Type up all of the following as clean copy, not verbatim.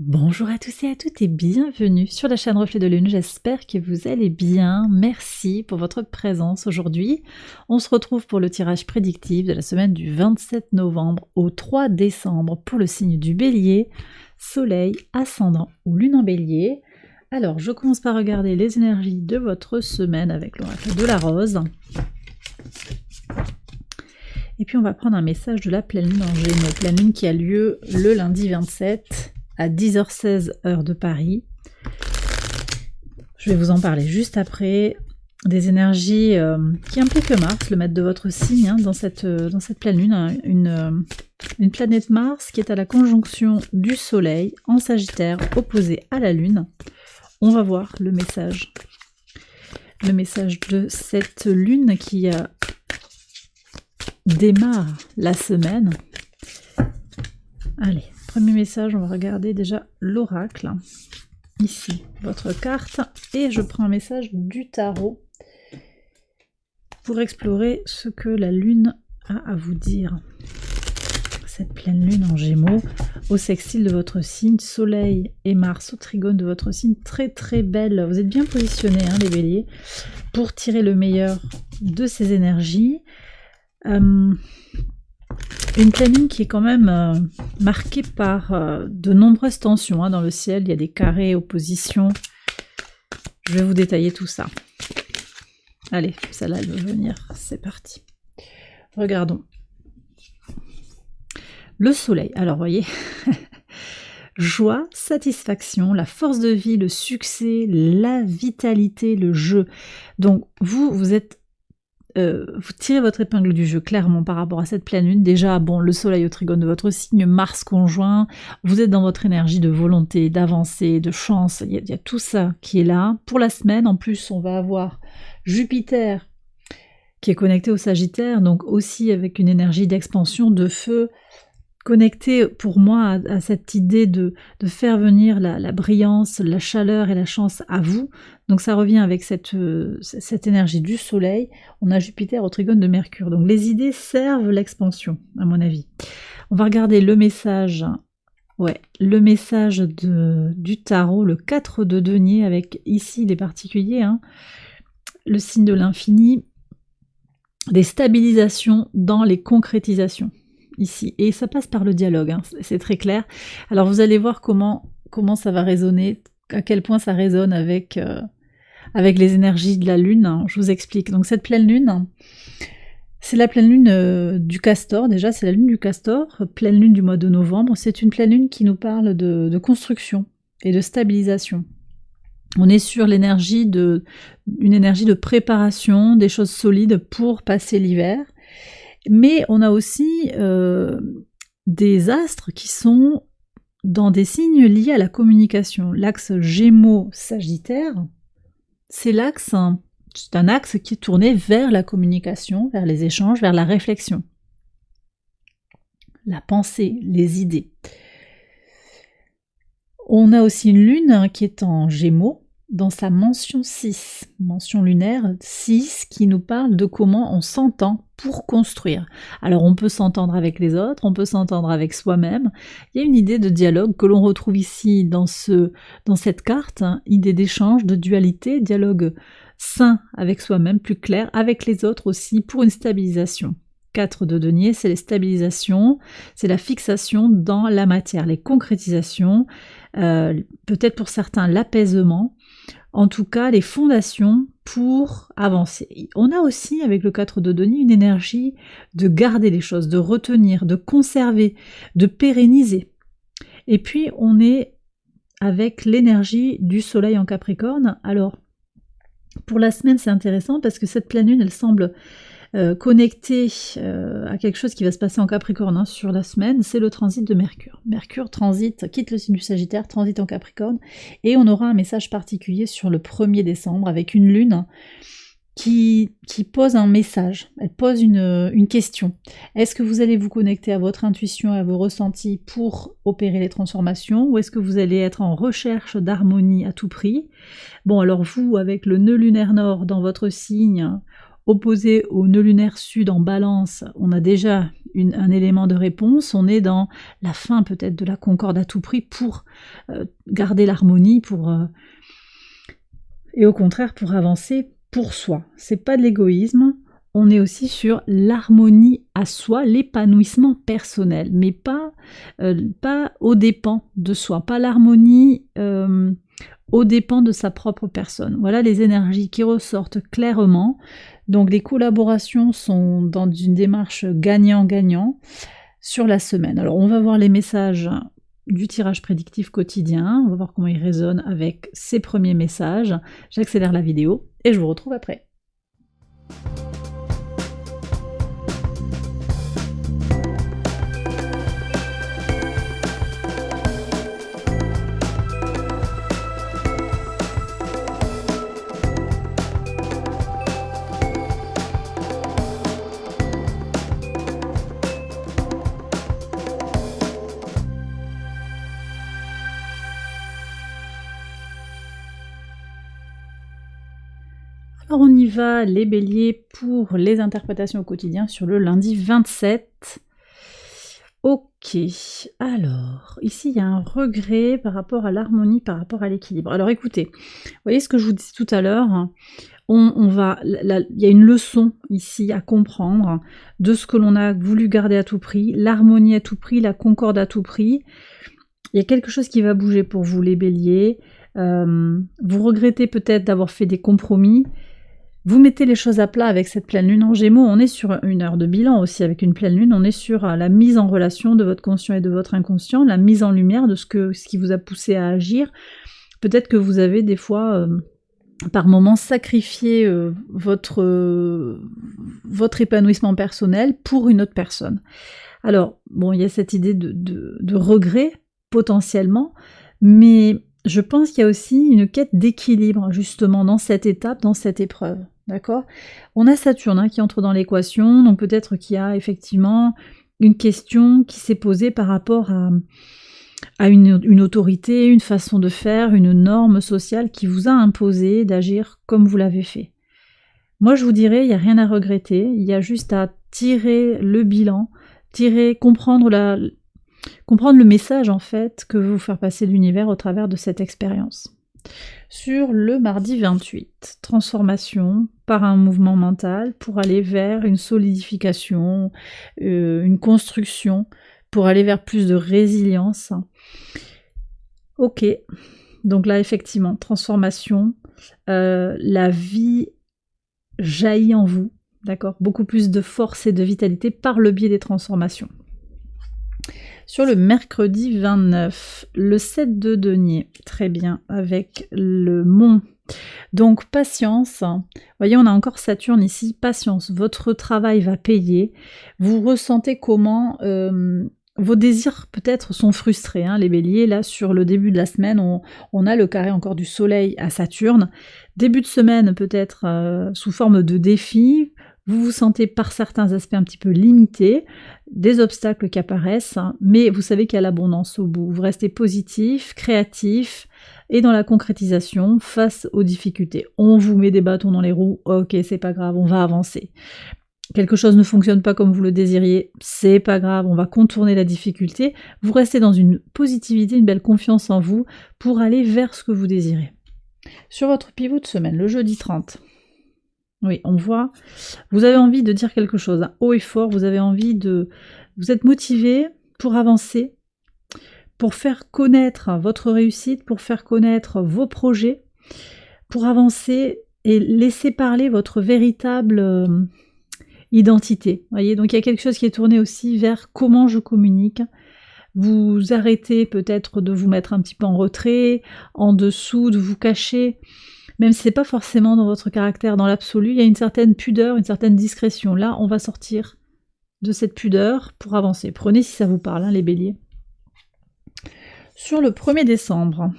Bonjour à tous et à toutes et bienvenue sur la chaîne Reflet de Lune, j'espère que vous allez bien, merci pour votre présence aujourd'hui. On se retrouve pour le tirage prédictif de la semaine du 27 novembre au 3 décembre pour le signe du Bélier, Soleil, Ascendant ou Lune en Bélier. Alors je commence par regarder les énergies de votre semaine avec l'oracle de la Rose. Et puis on va prendre un message de la pleine lune en Gémeaux, pleine lune qui a lieu le lundi 27 à 10h16 heure de Paris. Je vais vous en parler juste après. Des énergies qui impliquent Mars, le maître de votre signe, dans cette pleine lune, hein, une planète Mars qui est à la conjonction du Soleil en Sagittaire opposé à la Lune. On va voir le message de cette lune qui démarre la semaine. Allez, premier message, on va regarder déjà l'oracle. Ici, votre carte. Et je prends un message du tarot pour explorer ce que la lune a à vous dire. Cette pleine lune en Gémeaux, au sextile de votre signe, Soleil et Mars au trigone de votre signe, très très belle. Vous êtes bien positionnés, hein, les béliers, pour tirer le meilleur de ces énergies. Une pleine lune qui est quand même marquée par de nombreuses tensions, hein, dans le ciel. Il y a des carrés, oppositions. Je vais vous détailler tout ça. Allez, celle-là, elle veut venir. C'est parti. Regardons. Le soleil. Alors, voyez, joie, satisfaction, la force de vie, le succès, la vitalité, le jeu. Donc, vous êtes... vous tirez votre épingle du jeu clairement par rapport à cette pleine lune. Déjà, bon, le soleil au trigone de votre signe, Mars conjoint, vous êtes dans votre énergie de volonté, d'avancer, de chance, il y a tout ça qui est là. Pour la semaine, en plus, on va avoir Jupiter qui est connecté au Sagittaire, donc aussi avec une énergie d'expansion, de feu, connecté pour moi à cette idée de faire venir la brillance, la chaleur et la chance à vous. Donc ça revient avec cette énergie du soleil. On a Jupiter au trigone de Mercure. Donc les idées servent l'expansion, à mon avis. On va regarder le message, le message du tarot, le 4 de denier, avec ici les particuliers, hein, le signe de l'infini, des stabilisations dans les concrétisations. Ici, et ça passe par le dialogue, hein, c'est très clair. Alors vous allez voir comment ça va résonner, à quel point ça résonne avec les énergies de la lune, hein. Je vous explique. Donc cette pleine lune, c'est la pleine lune du castor, déjà c'est la lune du castor, pleine lune du mois de novembre. C'est une pleine lune qui nous parle de construction et de stabilisation. On est sur une énergie de préparation, des choses solides pour passer l'hiver. Mais on a aussi des astres qui sont dans des signes liés à la communication. L'axe Gémeaux-Sagittaire, c'est un axe qui est tourné vers la communication, vers les échanges, vers la réflexion. La pensée, les idées. On a aussi une lune qui est en Gémeaux, dans sa mention 6, mention lunaire 6, qui nous parle de comment on s'entend pour construire. Alors on peut s'entendre avec les autres, on peut s'entendre avec soi-même. Il y a une idée de dialogue que l'on retrouve ici dans cette carte, hein, idée d'échange, de dualité, dialogue sain avec soi-même, plus clair, avec les autres aussi, pour une stabilisation. 4 de denier, c'est les stabilisations, c'est la fixation dans la matière, les concrétisations, peut-être pour certains l'apaisement, en tout cas les fondations pour avancer. On a aussi avec le 4 de denier une énergie de garder les choses, de retenir, de conserver, de pérenniser. Et puis on est avec l'énergie du soleil en Capricorne. Alors pour la semaine c'est intéressant parce que cette pleine lune elle semble connecté à quelque chose qui va se passer en Capricorne, hein, sur la semaine, c'est le transit de Mercure. Mercure quitte le signe du Sagittaire, transite en Capricorne, et on aura un message particulier sur le 1er décembre avec une lune qui pose un message, elle pose une question. Est-ce que vous allez vous connecter à votre intuition et à vos ressentis pour opérer les transformations, ou est-ce que vous allez être en recherche d'harmonie à tout prix? Bon, alors vous, avec le nœud lunaire nord dans votre signe, opposé au nœud lunaire sud en balance, on a déjà un élément de réponse, on est dans la fin peut-être de la concorde à tout prix pour garder l'harmonie, et au contraire pour avancer pour soi. C'est pas de l'égoïsme, on est aussi sur l'harmonie à soi, l'épanouissement personnel, mais pas aux dépens de soi, pas l'harmonie aux dépens de sa propre personne. Voilà les énergies qui ressortent clairement. Donc les collaborations sont dans une démarche gagnant-gagnant sur la semaine. Alors on va voir les messages du tirage prédictif quotidien, on va voir comment il résonne avec ces premiers messages. J'accélère la vidéo et je vous retrouve après. Alors on y va, les béliers, pour les interprétations au quotidien sur le lundi 27. Ok, alors, ici il y a un regret par rapport à l'harmonie, par rapport à l'équilibre. Alors écoutez, vous voyez ce que je vous disais tout à l'heure, il y a une leçon ici à comprendre de ce que l'on a voulu garder à tout prix, l'harmonie à tout prix, la concorde à tout prix. Il y a quelque chose qui va bouger pour vous les béliers, vous regrettez peut-être d'avoir fait des compromis. Vous mettez les choses à plat avec cette pleine lune en Gémeaux, on est sur une heure de bilan aussi avec une pleine lune, on est sur la mise en relation de votre conscient et de votre inconscient, la mise en lumière de ce qui vous a poussé à agir. Peut-être que vous avez des fois, par moments, sacrifié votre épanouissement personnel pour une autre personne. Alors, bon, il y a cette idée de regret, potentiellement, mais je pense qu'il y a aussi une quête d'équilibre, justement, dans cette étape, dans cette épreuve. D'accord ? On a Saturne qui entre dans l'équation, donc peut-être qu'il y a effectivement une question qui s'est posée par rapport à une autorité, une façon de faire, une norme sociale qui vous a imposé d'agir comme vous l'avez fait. Moi, je vous dirais, il n'y a rien à regretter, il y a juste à tirer le bilan, comprendre le message en fait que veut vous faire passer l'univers au travers de cette expérience. Sur le mardi 28, transformation par un mouvement mental pour aller vers une solidification, une construction, pour aller vers plus de résilience. Ok, donc là effectivement, transformation, la vie jaillit en vous, d'accord ? Beaucoup plus de force et de vitalité par le biais des transformations. Sur le mercredi 29, le 7 de denier, très bien, avec le mont. Donc patience, vous voyez on a encore Saturne ici, patience, votre travail va payer, vous ressentez comment vos désirs peut-être sont frustrés, hein, les béliers, là sur le début de la semaine, on a le carré encore du soleil à Saturne, début de semaine peut-être sous forme de défi, vous vous sentez par certains aspects un petit peu limité, des obstacles qui apparaissent, mais vous savez qu'il y a l'abondance au bout. Vous restez positif, créatif, et dans la concrétisation, face aux difficultés. On vous met des bâtons dans les roues, ok, c'est pas grave, on va avancer. Quelque chose ne fonctionne pas comme vous le désiriez, c'est pas grave, on va contourner la difficulté. Vous restez dans une positivité, une belle confiance en vous, pour aller vers ce que vous désirez. Sur votre pivot de semaine, le jeudi 30, oui, on voit, vous avez envie de dire quelque chose, hein, haut et fort, vous êtes motivé pour avancer, pour faire connaître votre réussite, pour faire connaître vos projets, pour avancer et laisser parler votre véritable identité. Voyez, donc il y a quelque chose qui est tourné aussi vers comment je communique. Vous arrêtez peut-être de vous mettre un petit peu en retrait, en dessous, de vous cacher. Même si c'est pas forcément dans votre caractère, dans l'absolu, il y a une certaine pudeur, une certaine discrétion. Là, on va sortir de cette pudeur pour avancer. Prenez si ça vous parle, hein, les béliers. Sur le 1er décembre,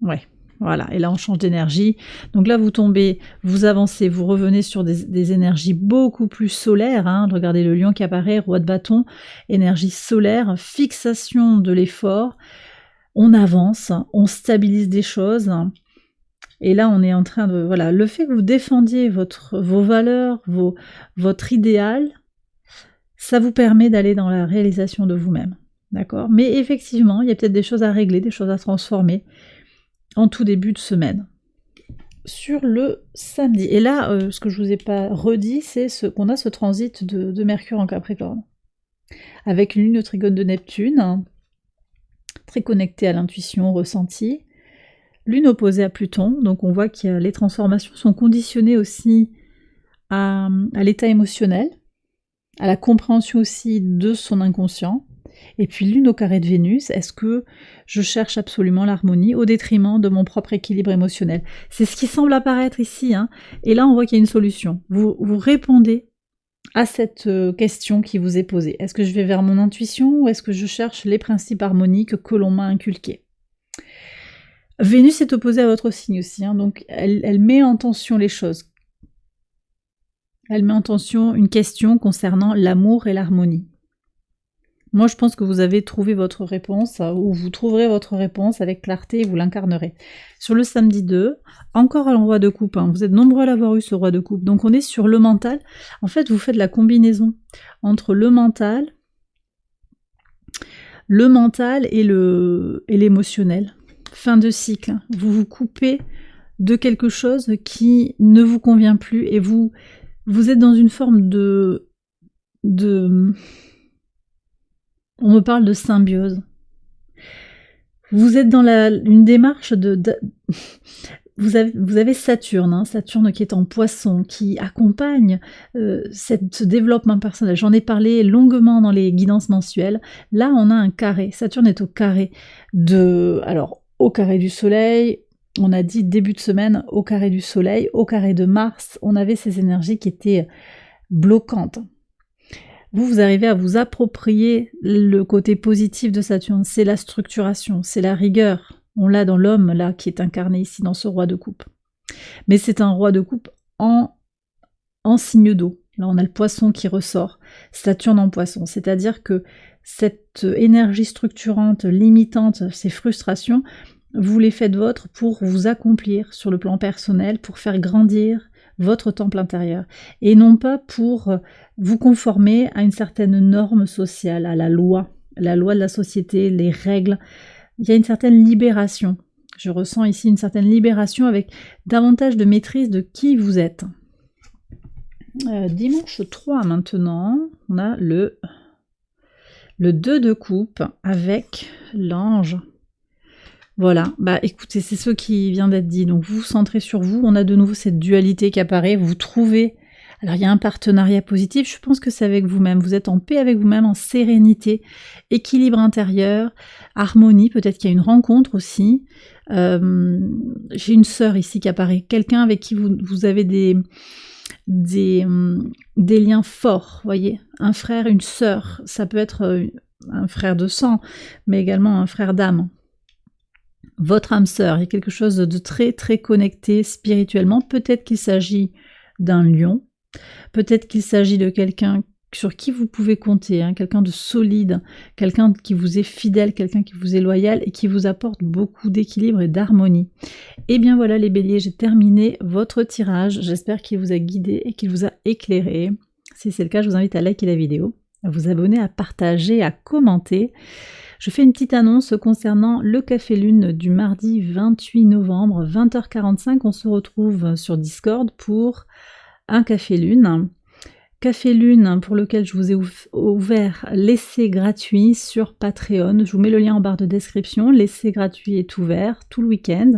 ouais, voilà, et là on change d'énergie. Donc là, vous tombez, vous avancez, vous revenez sur des énergies beaucoup plus solaires. Hein. Regardez le lion qui apparaît, roi de bâton, énergie solaire, fixation de l'effort. On avance, on stabilise des choses. Et là, on est en train de... Voilà, le fait que vous défendiez vos valeurs, votre idéal, ça vous permet d'aller dans la réalisation de vous-même. D'accord? Mais effectivement, il y a peut-être des choses à régler, des choses à transformer en tout début de semaine. Sur le samedi. Et là, ce que je ne vous ai pas redit, c'est qu'on a ce transit de Mercure en Capricorne. Avec une lune au trigone de Neptune, très connectée à l'intuition, au ressenti. Lune opposée à Pluton, donc on voit que les transformations sont conditionnées aussi à l'état émotionnel, à la compréhension aussi de son inconscient. Et puis lune au carré de Vénus, est-ce que je cherche absolument l'harmonie au détriment de mon propre équilibre émotionnel? C'est ce qui semble apparaître ici, hein. Et là on voit qu'il y a une solution. Vous répondez à cette question qui vous est posée. Est-ce que je vais vers mon intuition ou est-ce que je cherche les principes harmoniques que l'on m'a inculqués? Vénus est opposée à votre signe aussi, hein, donc elle met en tension les choses. Elle met en tension une question concernant l'amour et l'harmonie. Moi, je pense que vous avez trouvé votre réponse, ou vous trouverez votre réponse avec clarté et vous l'incarnerez. Sur le samedi 2, encore un roi de coupe, hein. Vous êtes nombreux à l'avoir eu ce roi de coupe, donc on est sur le mental. En fait, vous faites la combinaison entre le mental et l'émotionnel. Fin de cycle, vous vous coupez de quelque chose qui ne vous convient plus et vous êtes dans une forme de on me parle de symbiose. Vous êtes dans une démarche vous avez Saturne, hein, Saturne qui est en Poisson, qui accompagne ce développement personnel. J'en ai parlé longuement dans les guidances mensuelles. Là, on a un carré. Saturne est au carré au carré du Soleil. On a dit début de semaine au carré du Soleil, au carré de Mars. On avait ces énergies qui étaient bloquantes. Vous arrivez à vous approprier le côté positif de Saturne, c'est la structuration, c'est la rigueur. On l'a dans l'homme, là, qui est incarné ici dans ce roi de coupe. Mais c'est un roi de coupe en signe d'eau. Là, on a le Poisson qui ressort, Saturne en Poisson. C'est-à-dire que cette énergie structurante, limitante, ces frustrations, vous les faites vôtres pour vous accomplir sur le plan personnel, pour faire grandir votre temple intérieur, et non pas pour vous conformer à une certaine norme sociale, à la loi de la société, les règles. Il y a une certaine libération. Je ressens ici une certaine libération avec davantage de maîtrise de qui vous êtes. Dimanche 3 maintenant, on a le 2 de coupe avec l'ange. Voilà, bah écoutez, c'est ce qui vient d'être dit, donc vous vous centrez sur vous, on a de nouveau cette dualité qui apparaît, vous trouvez, alors il y a un partenariat positif, je pense que c'est avec vous-même, vous êtes en paix avec vous-même, en sérénité, équilibre intérieur, harmonie, peut-être qu'il y a une rencontre aussi, j'ai une sœur ici qui apparaît, quelqu'un avec qui vous avez des liens forts, voyez, un frère, une sœur, ça peut être un frère de sang, mais également un frère d'âme. Votre âme sœur, il y a quelque chose de très très connecté spirituellement. Peut-être qu'il s'agit d'un lion, peut-être qu'il s'agit de quelqu'un sur qui vous pouvez compter, hein, quelqu'un de solide, quelqu'un qui vous est fidèle, quelqu'un qui vous est loyal et qui vous apporte beaucoup d'équilibre et d'harmonie. Et bien voilà les béliers, j'ai terminé votre tirage. J'espère qu'il vous a guidé et qu'il vous a éclairé. Si c'est le cas, je vous invite à liker la vidéo, à vous abonner, à partager, à commenter. Je fais une petite annonce concernant le Café Lune du mardi 28 novembre, 20h45. On se retrouve sur Discord pour un Café Lune. Café Lune pour lequel je vous ai ouvert l'essai gratuit sur Patreon. Je vous mets le lien en barre de description. L'essai gratuit est ouvert tout le week-end.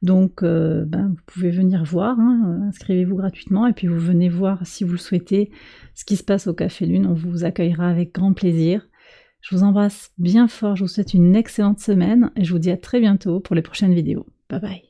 Donc vous pouvez venir voir, hein, inscrivez-vous gratuitement et puis vous venez voir si vous le souhaitez ce qui se passe au Café Lune. On vous accueillera avec grand plaisir. Je vous embrasse bien fort, je vous souhaite une excellente semaine et je vous dis à très bientôt pour les prochaines vidéos. Bye bye.